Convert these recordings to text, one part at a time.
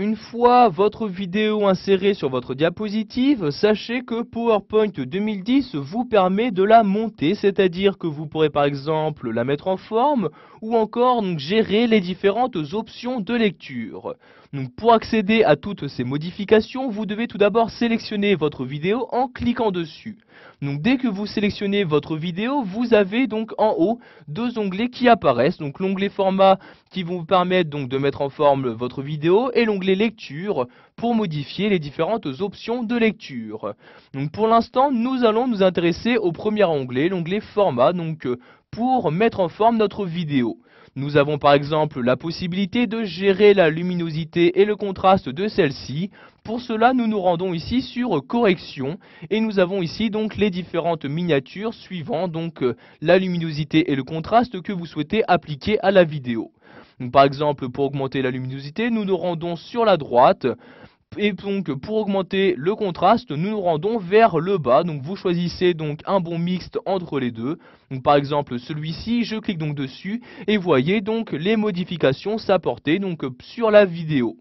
Une fois votre vidéo insérée sur votre diapositive, sachez que PowerPoint 2010 vous permet de la monter, c'est-à-dire que vous pourrez par exemple la mettre en forme ou encore gérer les différentes options de lecture. Donc, pour accéder à toutes ces modifications, vous devez tout d'abord sélectionner votre vidéo en cliquant dessus. Donc, dès que vous sélectionnez votre vidéo, vous avez donc en haut deux onglets qui apparaissent. Donc, l'onglet format qui vous permettre donc de mettre en forme votre vidéo et l'onglet lecture pour modifier les différentes options de lecture. Donc, pour l'instant, nous allons nous intéresser au premier onglet, l'onglet format, donc pour mettre en forme notre vidéo. Nous avons par exemple la possibilité de gérer la luminosité et le contraste de celle-ci. Pour cela, nous nous rendons ici sur correction et nous avons ici donc les différentes miniatures suivant donc la luminosité et le contraste que vous souhaitez appliquer à la vidéo. Donc, par exemple, pour augmenter la luminosité, nous nous rendons sur la droite. Et donc pour augmenter le contraste, nous nous rendons vers le bas. Donc vous choisissez donc un bon mixte entre les deux. Donc par exemple celui-ci, je clique donc dessus et voyez donc les modifications s'apporter donc sur la vidéo.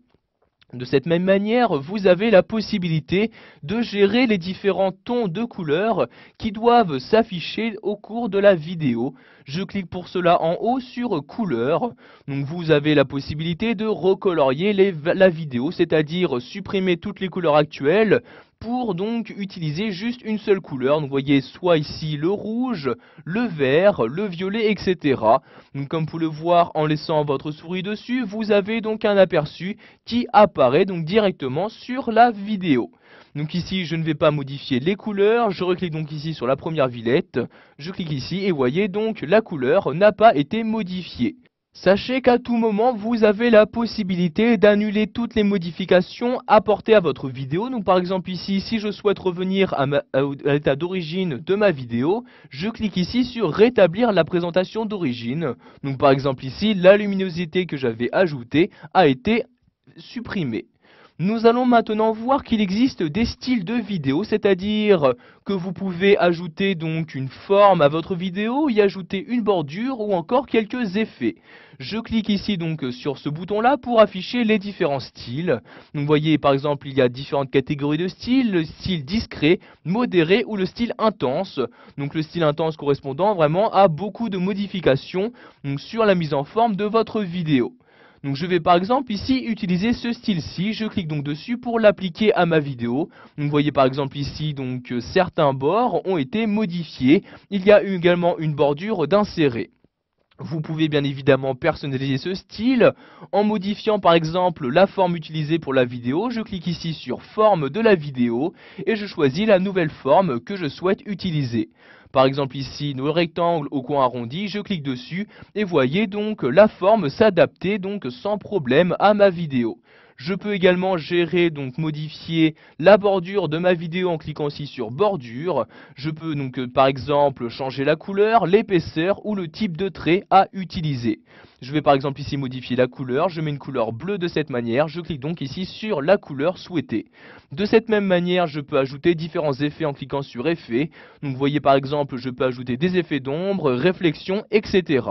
De cette même manière, vous avez la possibilité de gérer les différents tons de couleurs qui doivent s'afficher au cours de la vidéo. Je clique pour cela en haut sur couleurs. Donc vous avez la possibilité de recolorier la vidéo, c'est-à-dire supprimer toutes les couleurs actuelles pour donc utiliser juste une seule couleur. Donc vous voyez soit ici le rouge, le vert, le violet, etc. Donc comme vous pouvez le voir en laissant votre souris dessus, vous avez donc un aperçu qui apparaît donc directement sur la vidéo. Donc ici, je ne vais pas modifier les couleurs, je reclique donc ici sur la première vignette, je clique ici et voyez donc la couleur n'a pas été modifiée. Sachez qu'à tout moment, vous avez la possibilité d'annuler toutes les modifications apportées à votre vidéo. Donc par exemple ici, si je souhaite revenir à l'état d'origine de ma vidéo, je clique ici sur rétablir la présentation d'origine. Donc par exemple ici, la luminosité que j'avais ajoutée a été supprimée. Nous allons maintenant voir qu'il existe des styles de vidéo, c'est-à-dire que vous pouvez ajouter donc une forme à votre vidéo, y ajouter une bordure ou encore quelques effets. Je clique ici donc sur ce bouton-là pour afficher les différents styles. Donc vous voyez par exemple il y a différentes catégories de styles, le style discret, modéré ou le style intense. Donc le style intense correspondant vraiment à beaucoup de modifications donc, sur la mise en forme de votre vidéo. Donc je vais par exemple ici utiliser ce style-ci, je clique donc dessus pour l'appliquer à ma vidéo. Donc vous voyez par exemple ici donc certains bords ont été modifiés, il y a également une bordure d'insérer. Vous pouvez bien évidemment personnaliser ce style en modifiant par exemple la forme utilisée pour la vidéo. Je clique ici sur forme de la vidéo et je choisis la nouvelle forme que je souhaite utiliser. Par exemple ici, le rectangle au coin arrondi, je clique dessus et voyez donc la forme s'adapter donc sans problème à ma vidéo. Je peux également gérer, donc modifier la bordure de ma vidéo en cliquant ici sur bordure. Je peux donc par exemple changer la couleur, l'épaisseur ou le type de trait à utiliser. Je vais par exemple ici modifier la couleur, je mets une couleur bleue de cette manière, je clique donc ici sur la couleur souhaitée. De cette même manière, je peux ajouter différents effets en cliquant sur effets. Donc vous voyez par exemple, je peux ajouter des effets d'ombre, réflexion, etc.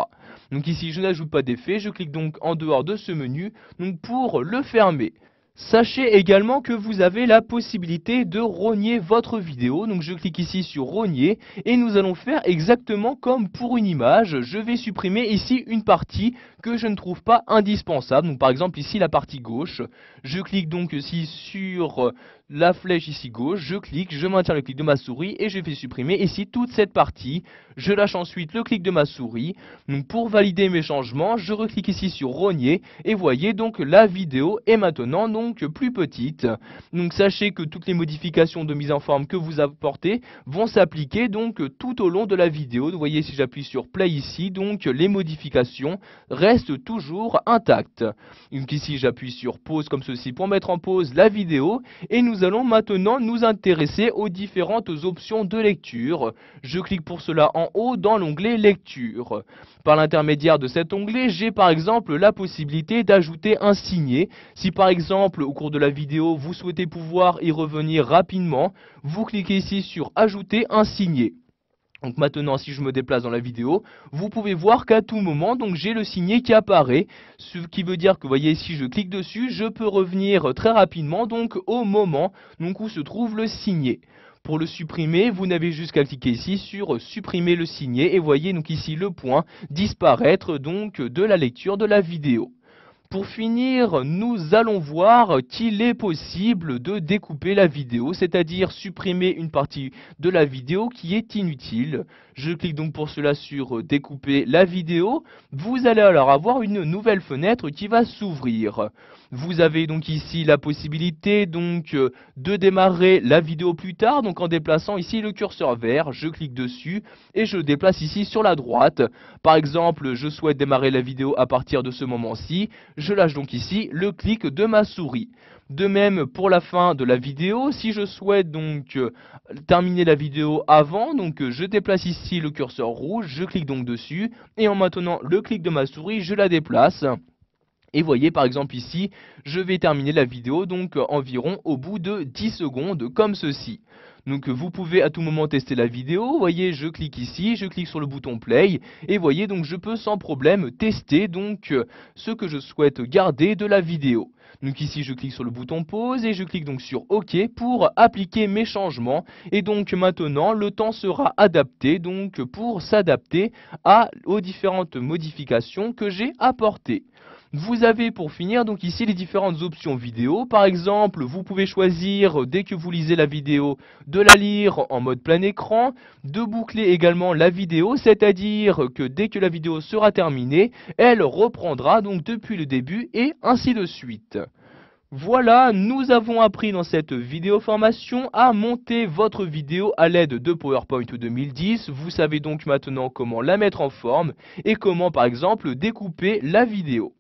Donc ici, je n'ajoute pas d'effet, je clique donc en dehors de ce menu donc pour le fermer. Sachez également que vous avez la possibilité de rogner votre vidéo. Donc je clique ici sur rogner et nous allons faire exactement comme pour une image. Je vais supprimer ici une partie que je ne trouve pas indispensable. Donc par exemple ici la partie gauche. Je clique donc ici sur la flèche ici gauche, je clique, je maintiens le clic de ma souris et je vais supprimer ici toute cette partie. Je lâche ensuite le clic de ma souris. Donc pour valider mes changements, je reclique ici sur rogner et voyez donc la vidéo est maintenant donc plus petite. Donc sachez que toutes les modifications de mise en forme que vous apportez vont s'appliquer donc tout au long de la vidéo. Vous voyez si j'appuie sur play ici, donc les modifications restent toujours intactes. Donc ici j'appuie sur pause comme ceci pour mettre en pause la vidéo et nous allons maintenant nous intéresser aux différentes options de lecture. Je clique pour cela en haut dans l'onglet lecture. Par l'intermédiaire de cet onglet, j'ai par exemple la possibilité d'ajouter un signet. Si par exemple au cours de la vidéo vous souhaitez pouvoir y revenir rapidement, vous cliquez ici sur ajouter un signet. Donc maintenant, si je me déplace dans la vidéo, vous pouvez voir qu'à tout moment, donc j'ai le signet qui apparaît, ce qui veut dire que, vous voyez, si je clique dessus, je peux revenir très rapidement donc au moment donc où se trouve le signet. Pour le supprimer, vous n'avez juste qu'à cliquer ici sur supprimer le signet et voyez donc ici le point disparaître donc de la lecture de la vidéo. Pour finir, nous allons voir qu'il est possible de découper la vidéo, c'est-à-dire supprimer une partie de la vidéo qui est inutile. Je clique donc pour cela sur découper la vidéo. Vous allez alors avoir une nouvelle fenêtre qui va s'ouvrir. Vous avez donc ici la possibilité donc de démarrer la vidéo plus tard, donc en déplaçant ici le curseur vert, je clique dessus et je le déplace ici sur la droite. Par exemple, je souhaite démarrer la vidéo à partir de ce moment-ci, je lâche donc ici le clic de ma souris. De même pour la fin de la vidéo, si je souhaite donc terminer la vidéo avant, donc je déplace ici le curseur rouge, je clique donc dessus et en maintenant le clic de ma souris, je la déplace. Et voyez par exemple ici, je vais terminer la vidéo donc environ au bout de 10 secondes comme ceci. Donc vous pouvez à tout moment tester la vidéo, vous voyez je clique ici, je clique sur le bouton play et voyez donc je peux sans problème tester donc ce que je souhaite garder de la vidéo. Donc ici je clique sur le bouton pause et je clique donc sur OK pour appliquer mes changements et donc maintenant le temps sera adapté donc pour s'adapter aux différentes modifications que j'ai apportées. Vous avez pour finir donc ici les différentes options vidéo. Par exemple, vous pouvez choisir dès que vous lisez la vidéo de la lire en mode plein écran, de boucler également la vidéo, c'est-à-dire que dès que la vidéo sera terminée, elle reprendra donc depuis le début et ainsi de suite. Voilà, nous avons appris dans cette vidéo formation à monter votre vidéo à l'aide de PowerPoint 2010. Vous savez donc maintenant comment la mettre en forme et comment par exemple découper la vidéo.